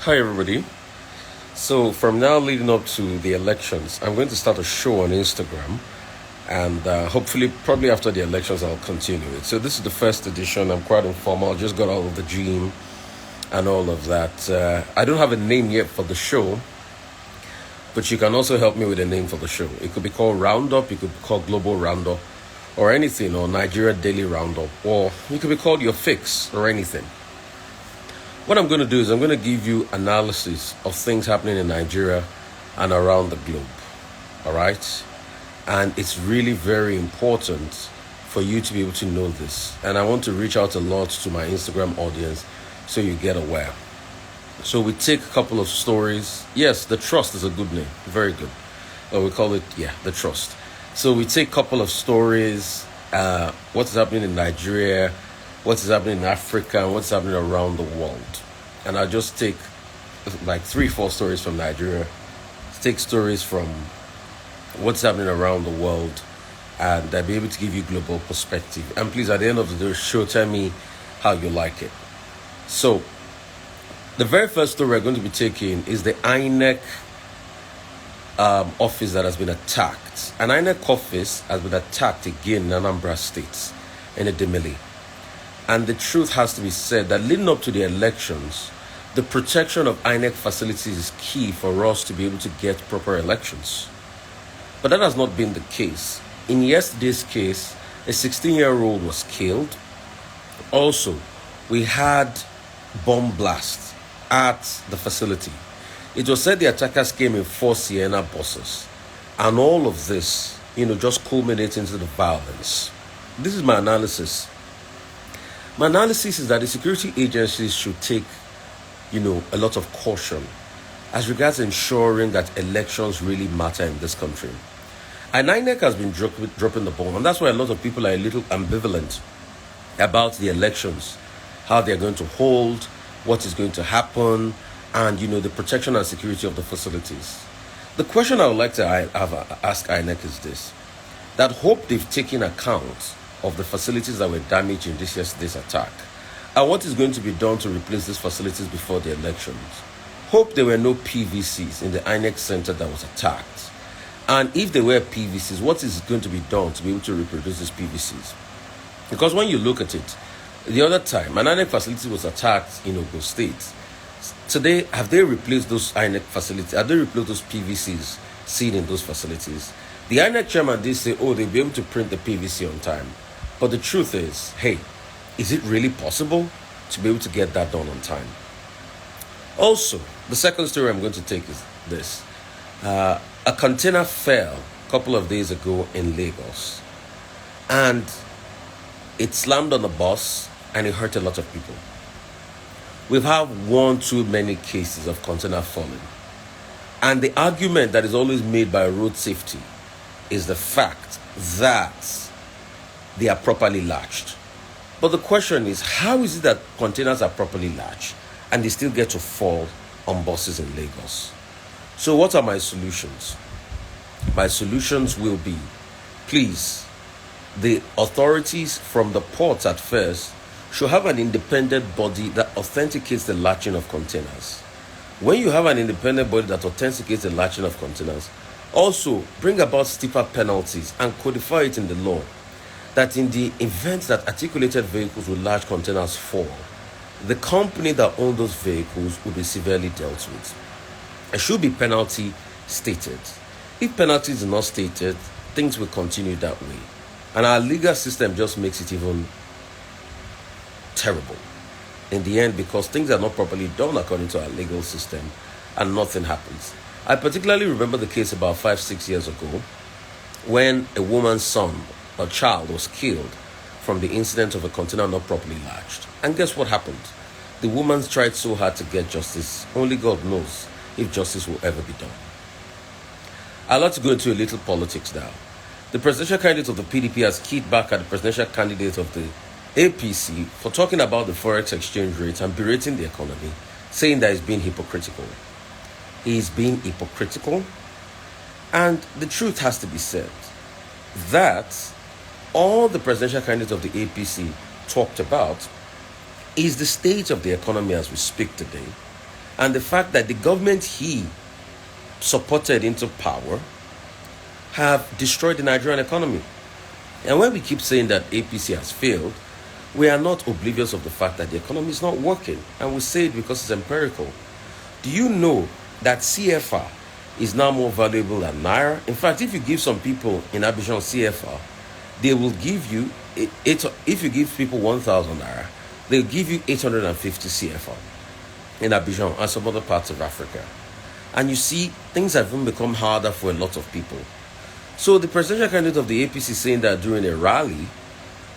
Hi, everybody. So, from now leading up to the elections, I'm going to start a show on Instagram, and hopefully, probably after the elections, I'll continue it. So, this is the first edition. I'm quite informal. Just got out of the gym and all of that. I don't have a name yet for the show, but you can also help me with a name for the show. It could be called Roundup, it could be called Global Roundup, or anything, or Nigeria Daily Roundup, or it could be called Your Fix, or anything. What I'm going to do is I'm going to give you analysis of things happening in Nigeria and around the globe. All right? And it's really very important for you to be able to know this. And I want to reach out a lot to my Instagram audience so you get aware. So we take a couple of stories. Yes, The Trust is a good name. Very good. We call it, The Trust. So we take a couple of stories, what's happening in Nigeria, what is happening in Africa, and what's happening around the world. And I'll just take like 3-4 stories from Nigeria, take stories from what's happening around the world, and I'll be able to give you global perspective. And please, at the end of the show, tell me how you like it. So, the very first story we're going to be taking is the INEC office that has been attacked. An INEC office has been attacked again in Anambra State, in Edemili. And the truth has to be said that leading up to the elections, the protection of INEC facilities is key for us to be able to get proper elections. But that has not been the case. In yesterday's case, a 16-year-old was killed. Also, we had bomb blasts at the facility. It was said the attackers came in 4 Sienna buses. And all of this, just culminates into the violence. This is my analysis. My analysis is that the security agencies should take, a lot of caution as regards ensuring that elections really matter in this country. And INEC has been dropping the ball, and that's why a lot of people are a little ambivalent about the elections, how they're going to hold, what is going to happen, and, the protection and security of the facilities. The question I would like to ask INEC is this, that hope they've taken account of the facilities that were damaged in yesterday's attack, and what is going to be done to replace these facilities before the elections. Hope there were no PVCs in the INEC center that was attacked. And if there were PVCs, what is going to be done to be able to reproduce these PVCs? Because when you look at it, the other time, an INEC facility was attacked in Ogun State. Today, have they replaced those INEC facilities? Have they replaced those PVCs seen in those facilities? The INEC chairman did say, they'll be able to print the PVC on time. But the truth is, is it really possible to be able to get that done on time? Also, the second story I'm going to take is this. A container fell a couple of days ago in Lagos. And it slammed on the bus and it hurt a lot of people. We've had one too many cases of container falling. And the argument that is always made by road safety is the fact that they are properly latched. But the question is, how is it that containers are properly latched and they still get to fall on buses in Lagos? So what are my solutions? My solutions will be, please, the authorities from the ports at first should have an independent body that authenticates the latching of containers. When you have an independent body that authenticates the latching of containers, also bring about stiffer penalties and codify it in the law that in the event that articulated vehicles with large containers fall, the company that owns those vehicles will be severely dealt with. There should be penalty stated. If penalty is not stated, things will continue that way. And our legal system just makes it even terrible in the end, because things are not properly done according to our legal system and nothing happens. I particularly remember the case about 5-6 years ago when a woman's son, a child, was killed from the incident of a container not properly latched. And guess what happened? The woman tried so hard to get justice. Only God knows if justice will ever be done. I'd like to go into a little politics now. The presidential candidate of the PDP has kicked back at the presidential candidate of the APC for talking about the forex exchange rate and berating the economy, saying that he's being hypocritical. He's being hypocritical, and the truth has to be said that all the presidential candidates of the APC talked about is the state of the economy as we speak today, And the fact that the government he supported into power have destroyed the Nigerian economy. And when we keep saying that APC has failed, we are not oblivious of the fact that the economy is not working. And we say it because it's empirical. Do you know that CFR is now more valuable than Naira? In fact, if you give some people in Abidjan CFR, they will give you, if you give people 1,000 Naira, they'll give you 850 CFR in Abidjan and some other parts of Africa. And you see, things have even become harder for a lot of people. So the presidential candidate of the APC saying that during a rally,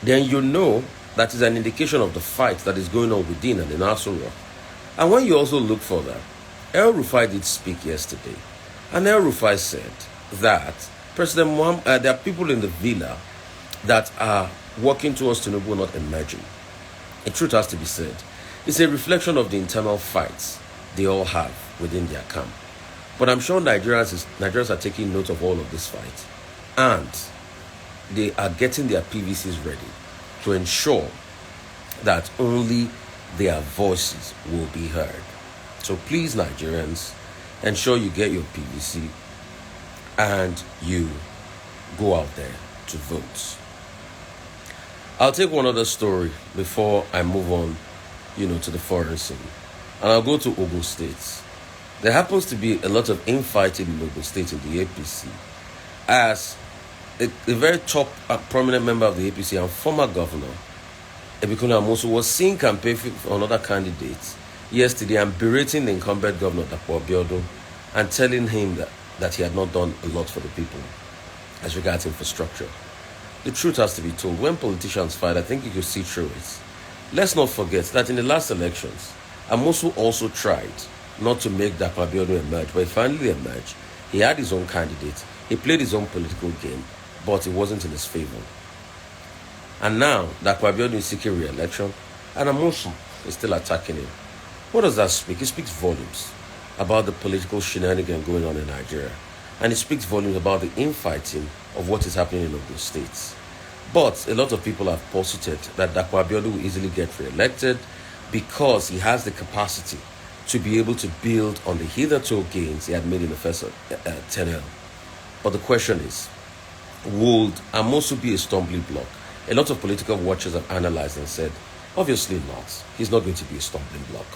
then you know that is an indication of the fight that is going on within and in Asura. And when you also look further, El Rufai did speak yesterday. And El Rufai said that President Muhammad, there are people in the villa that are working towards Tinubu not emerging. The truth has to be said. It's a reflection of the internal fights they all have within their camp. But I'm sure Nigerians are taking note of all of this fight. And they are getting their PVCs ready to ensure that only their voices will be heard. So please, Nigerians, ensure you get your PVC and you go out there to vote. I'll take one other story before I move on, to the foreign scene. And I'll go to Ogun State. There happens to be a lot of infighting in Ogun State in the APC, as a very top prominent member of the APC and former governor, Ebikuna Amosu, was seen campaigning for another candidate yesterday and berating the incumbent governor, Dapo Abiodun, and telling him that he had not done a lot for the people as regards infrastructure. The truth has to be told. When politicians fight, I think you can see through it. Let's not forget that in the last elections, Amosu also tried not to make Dapo Abiodun emerge, but he finally emerged. He had his own candidate. He played his own political game, but it wasn't in his favor. And now, Dapo Abiodun is seeking re-election, and Amosu is still attacking him. What does that speak? It speaks volumes about the political shenanigans going on in Nigeria. And it speaks volumes about the infighting of what is happening in Ogun State. But a lot of people have posited that Dapo Abiodun will easily get re-elected because he has the capacity to be able to build on the hitherto gains he had made in the first tenure. But the question is, would Amosu be a stumbling block? A lot of political watchers have analyzed and said, obviously not. He's not going to be a stumbling block.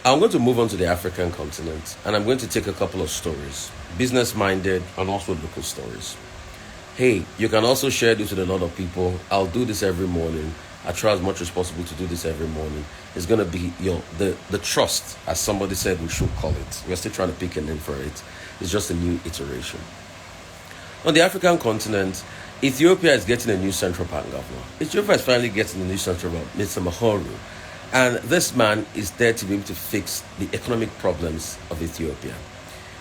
I'm going to move on to the African continent, and I'm going to take a couple of stories, business-minded and also local stories. Hey, you can also share this with a lot of people. I'll do this every morning. I try as much as possible to do this every morning. It's going to be the trust, as somebody said we should call it. We're still trying to pick a name for it. It's just a new iteration. On the African continent, Ethiopia is getting a new central bank governor. Ethiopia is finally getting a new central bank, Mr. Mahoro. And this man is there to be able to fix the economic problems of Ethiopia.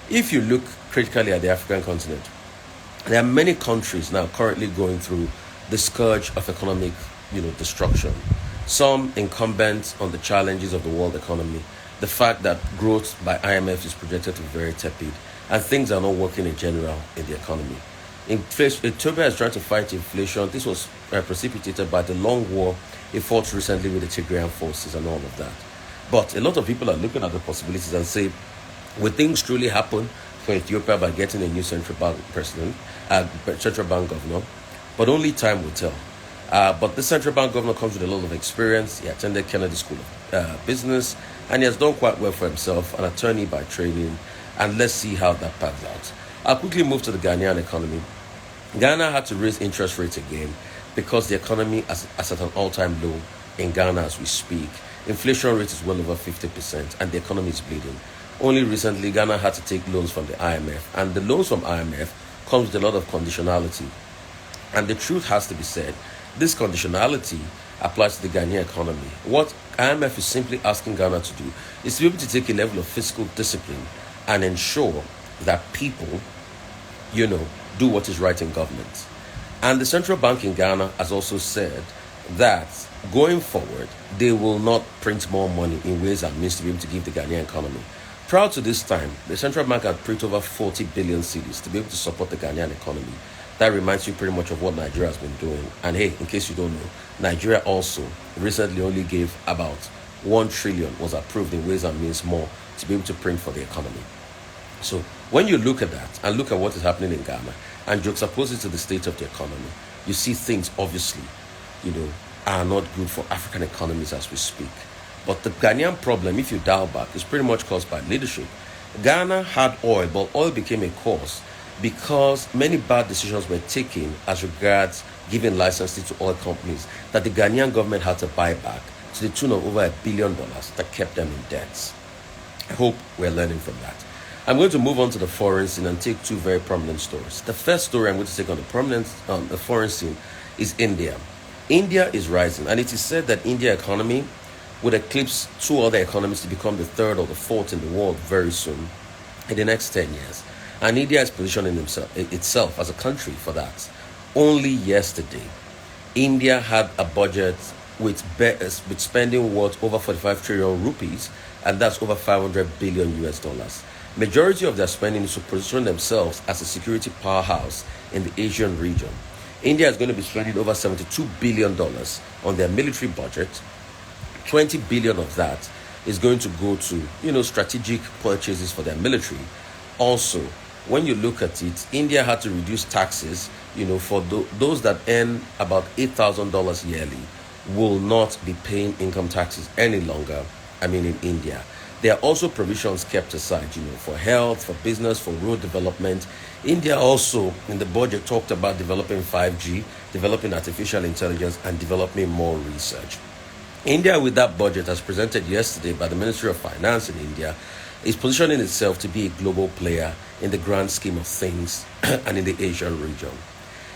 If you look critically at the African continent, there are many countries now currently going through the scourge of economic, destruction. Some incumbent on the challenges of the world economy, the fact that growth by IMF is projected to be very tepid, and things are not working in general in the economy. Ethiopia is trying to fight inflation. This was precipitated by the long war it fought recently with the Tigrayan forces and all of that. But a lot of people are looking at the possibilities and say, will things truly happen for Ethiopia by getting a new central bank central bank governor? But only time will tell. But the central bank governor comes with a lot of experience. He attended Kennedy School of Business, and he has done quite well for himself, an attorney by training. And let's see how that pans out. I'll quickly move to the Ghanaian economy. Ghana had to raise interest rates again because the economy is at an all-time low in Ghana as we speak. Inflation rate is well over 50%, and the economy is bleeding. Only recently, Ghana had to take loans from the IMF, and the loans from IMF comes with a lot of conditionality. And the truth has to be said, this conditionality applies to the Ghanaian economy. What IMF is simply asking Ghana to do is to be able to take a level of fiscal discipline and ensure that people, do what is right in government. And the central bank in Ghana has also said that going forward, they will not print more money in ways and means to be able to give the Ghanaian economy. Prior to this time, the central bank had printed over 40 billion cedis to be able to support the Ghanaian economy. That reminds you pretty much of what Nigeria has been doing. And hey, in case you don't know, Nigeria also recently only gave about 1 trillion was approved in Ways and Means more to be able to print for the economy. So when you look at that and look at what is happening in Ghana and juxtapose it to the state of the economy, you see things obviously, are not good for African economies as we speak. But the Ghanaian problem, if you dial back, is pretty much caused by leadership. Ghana had oil, but oil became a cause because many bad decisions were taken as regards giving licenses to oil companies that the Ghanaian government had to buy back to the tune of over $1 billion that kept them in debts. I hope we're learning from that. I'm going to move on to the foreign scene and take two very prominent stories. The first story I'm going to take on the foreign scene is India. India is rising, and it is said that India economy would eclipse two other economies to become the third or the fourth in the world very soon in the next 10 years. And India is positioning itself as a country for that. Only yesterday, India had a budget with spending worth over 45 trillion rupees, and that's over 500 billion US dollars. Majority of their spending is to position themselves as a security powerhouse in the Asian region. India is going to be spending over $72 billion on their military budget. 20 billion of that is going to go to, strategic purchases for their military. Also, when you look at it, India had to reduce taxes, for those that earn about $8,000 yearly will not be paying income taxes any longer, in India. There are also provisions kept aside, for health, for business, for road development. India also, in the budget, talked about developing 5G, developing artificial intelligence, and developing more research. India, with that budget, as presented yesterday by the Ministry of Finance in India, is positioning itself to be a global player in the grand scheme of things and in the Asian region.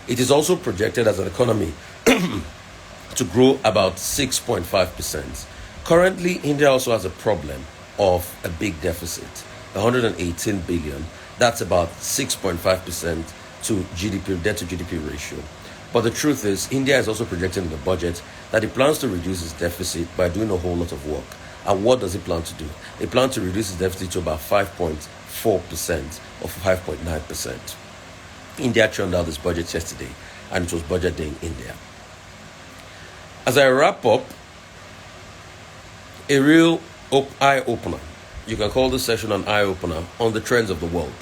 It is also projected as an economy to grow about 6.5%. Currently, India also has a problem of a big deficit, 118 billion. That's about 6.5% to GDP, debt to GDP ratio. But the truth is, India is also projecting in the budget that it plans to reduce its deficit by doing a whole lot of work. And what does it plan to do? It plans to reduce its deficit to about 5.4% or 5.9%. India churned out this budget yesterday, and it was budget day in India. As I wrap up, a real eye-opener. You can call this session an eye-opener on the trends of the world.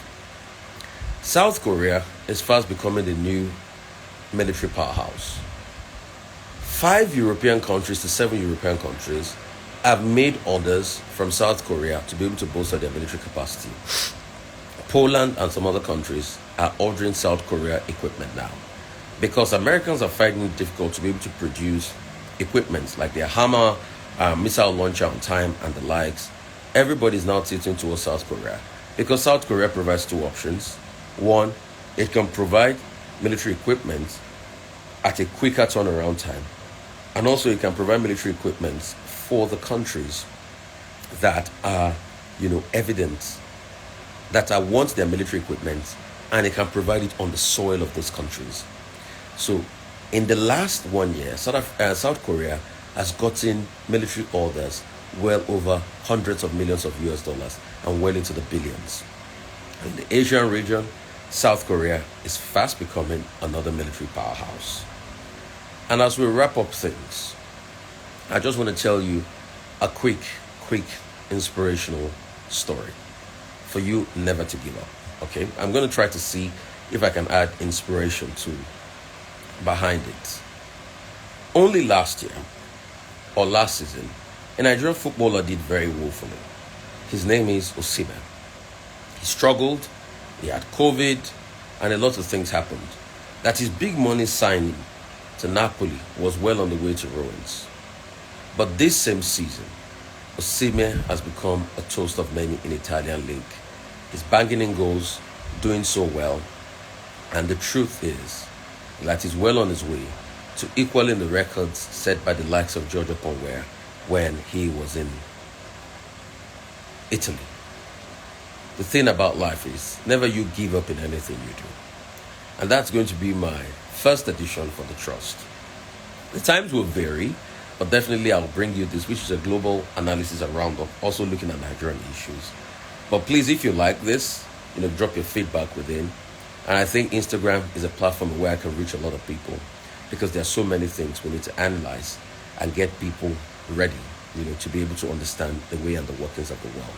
South Korea is fast becoming the new military powerhouse. 5 European countries to 7 European countries have made orders from South Korea to be able to bolster their military capacity. Poland and some other countries are ordering South Korea equipment now because Americans are finding it difficult to be able to produce equipment like their Hammer missile launcher on time and the likes. Everybody's now tilting towards South Korea because South Korea provides two options. One, it can provide military equipment at a quicker turnaround time, and also it can provide military equipment for the countries that are, evident that want their military equipment, and it can provide it on the soil of those countries. So, in the last 1 year, South Korea has gotten military orders well over hundreds of millions of US dollars and well into the billions. In the Asian region, South Korea is fast becoming another military powerhouse. And as we wrap up things, I just want to tell you a quick inspirational story for you never to give up. Okay? I'm going to try to see if I can add inspiration to behind it. Only last year, or last season, a Nigerian footballer did very woefully. His name is Oseni. He struggled, he had COVID, and a lot of things happened. That his big money signing to Napoli was well on the way to ruins. But this same season, Oseni has become a toast of many in Italian league. He's banging in goals, doing so well, and the truth is that he's well on his way to equaling the records set by the likes of Giorgio Ponware when he was in Italy. The thing about life is never you give up in anything you do. And that's going to be my first edition for The Trust. The times will vary, but definitely I'll bring you this, which is a global analysis around also looking at Nigerian issues. But please, if you like this, drop your feedback within. And I think Instagram is a platform where I can reach a lot of people, because there are so many things we need to analyze and get people ready to be able to understand the way and the workings of the world.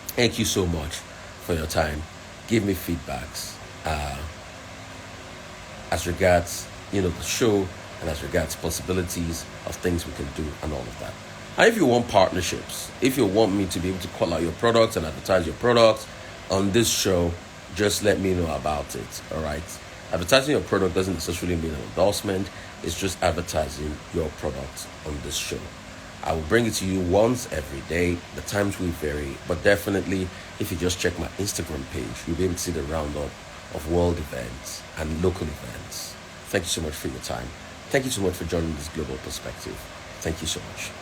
Thank you so much for your time. Give me feedbacks as regards, the show, and as regards possibilities of things we can do and all of that. And if you want partnerships, if you want me to be able to call out your products and advertise your products on this show, just let me know about it, all right? Advertising your product doesn't necessarily mean an endorsement. It's just advertising your product on this show. I will bring it to you once every day. The times will vary, but definitely, if you just check my Instagram page, you'll be able to see the roundup of world events and local events. Thank you so much for your time. Thank you so much for joining this global perspective. Thank you so much.